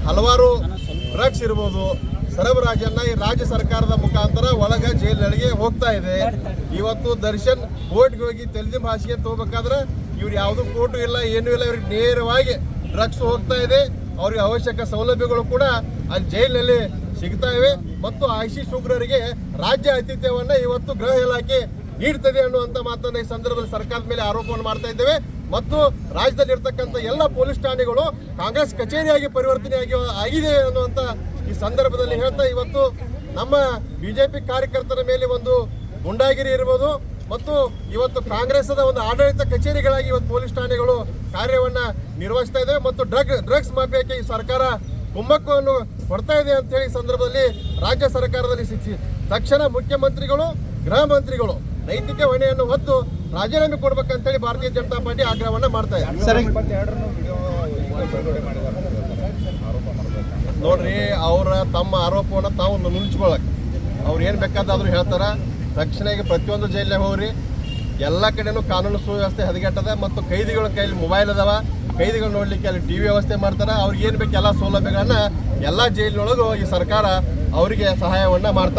ಹಲವಾರು ಡ್ರಗ್ಸ್ ಇರ್ಬೋದು ಸರಬರಾಜನ್ನ ಈ ರಾಜ್ಯ ಸರ್ಕಾರದ ಮುಖಾಂತರ ಒಳಗ ಜೈಲಿನೊಳಗೆ ಹೋಗ್ತಾ ಇದೆ. ಇವತ್ತು ದರ್ಶನ್ ಕೋರ್ಟ್ಗೆ ಹೋಗಿ ತೆಲುಗು ಭಾಷೆಗೆ ತಗೋಬೇಕಾದ್ರೆ ಇವ್ರು ಯಾವುದು ಕೋರ್ಟು ಇಲ್ಲ, ಏನೂ ಇಲ್ಲ, ಇವ್ರಿಗೆ ನೇರವಾಗಿ ಡ್ರಗ್ಸ್ ಹೋಗ್ತಾ ಇದೆ. ಅವ್ರಿಗೆ ಅವಶ್ಯಕ ಸೌಲಭ್ಯಗಳು ಕೂಡ ಅಲ್ಲಿ ಜೈಲಿನಲ್ಲಿ ಸಿಗ್ತಾ ಇವೆ. ಮತ್ತು ICC ಉಗ್ರರಿಗೆ ರಾಜ್ಯ ಆತಿಥ್ಯವನ್ನ ಇವತ್ತು ಗೃಹ ಇಲಾಖೆ ನೀಡ್ತದೆ ಅನ್ನುವಂಥ ಮಾತನ್ನ ಈ ಸಂದರ್ಭದಲ್ಲಿ ಸರ್ಕಾರದ ಮೇಲೆ ಆರೋಪವನ್ನು ಮಾಡ್ತಾ ಇದ್ದೇವೆ. ಮತ್ತು ರಾಜ್ಯದಲ್ಲಿ ಇರ್ತಕ್ಕಂಥ ಎಲ್ಲ ಪೊಲೀಸ್ ಠಾಣೆಗಳು ಕಾಂಗ್ರೆಸ್ ಕಚೇರಿಯಾಗಿ ಪರಿವರ್ತನೆ ಆಗಿದೆ ಅನ್ನುವಂಥ ಈ ಸಂದರ್ಭದಲ್ಲಿ ಹೇಳ್ತಾ ಇವತ್ತು ನಮ್ಮ ಬಿಜೆಪಿ ಕಾರ್ಯಕರ್ತರ ಮೇಲೆ ಒಂದು ಗುಂಡಾಗಿರಿ ಇರ್ಬೋದು ಮತ್ತು ಇವತ್ತು ಕಾಂಗ್ರೆಸ್ದ ಒಂದು ಆಡಳಿತ ಕಚೇರಿಗಳಾಗಿ ಇವತ್ತು ಪೊಲೀಸ್ ಠಾಣೆಗಳು ಕಾರ್ಯವನ್ನ ನಿರ್ವಹಿಸ್ತಾ ಇದ್ದೇವೆ. ಮತ್ತು ಡ್ರಗ್ಸ್ ಮಾಫಿಯಾಕ್ಕೆ ಈ ಸರ್ಕಾರ ಕುಮ್ಮಕ್ಕವನ್ನು ಕೊಡ್ತಾ ಇದೆ ಅಂತ ಹೇಳಿ ಸಂದರ್ಭದಲ್ಲಿ ರಾಜ್ಯ ಸರ್ಕಾರದಲ್ಲಿ ತಕ್ಷಣ ಮುಖ್ಯಮಂತ್ರಿಗಳು ಗೃಹ ಮಂತ್ರಿಗಳು ನೈತಿಕ ಹೊಣೆಯನ್ನು ಹೊತ್ತು ರಾಜೀನಾಮೆ ಕೊಡ್ಬೇಕಂತೇಳಿ ಭಾರತೀಯ ಜನತಾ ಪಾರ್ಟಿ ಆಗ್ರಹವನ್ನ ಮಾಡ್ತಾ ಇದೆ. ನೋಡ್ರಿ, ಅವರ ತಮ್ಮ ಆರೋಪವನ್ನು ತಾವು ನುಣುಚ್ಕೊಳಕ್ ಅವ್ರು ಏನು ಬೇಕಾದಾದ್ರೂ ಹೇಳ್ತಾರ. ತಕ್ಷಣ ಈಗ ಪ್ರತಿಯೊಂದು ಜೈಲಿಗೆ ಹೋಗ್ರಿ, ಎಲ್ಲ ಕಡೆನೂ ಕಾನೂನು ಸುವ್ಯವಸ್ಥೆ ಹದಗೆಟ್ಟದ ಮತ್ತು ಕೈದಿಗಳ ಕೈಲಿ ಮೊಬೈಲ್ ಅದಾವ, ಕೈದಿಗಳು ನೋಡ್ಲಿಕ್ಕೆ ಅಲ್ಲಿ TV ವ್ಯವಸ್ಥೆ ಮಾಡ್ತಾರೆ. ಅವ್ರಿಗೆ ಏನು ಬೇಕು ಎಲ್ಲ ಸೌಲಭ್ಯಗಳನ್ನ ಎಲ್ಲ ಜೈಲಿನೊಳಗೂ ಈ ಸರ್ಕಾರ ಅವರಿಗೆ ಸಹಾಯವನ್ನ ಮಾಡ್ತಾರೆ.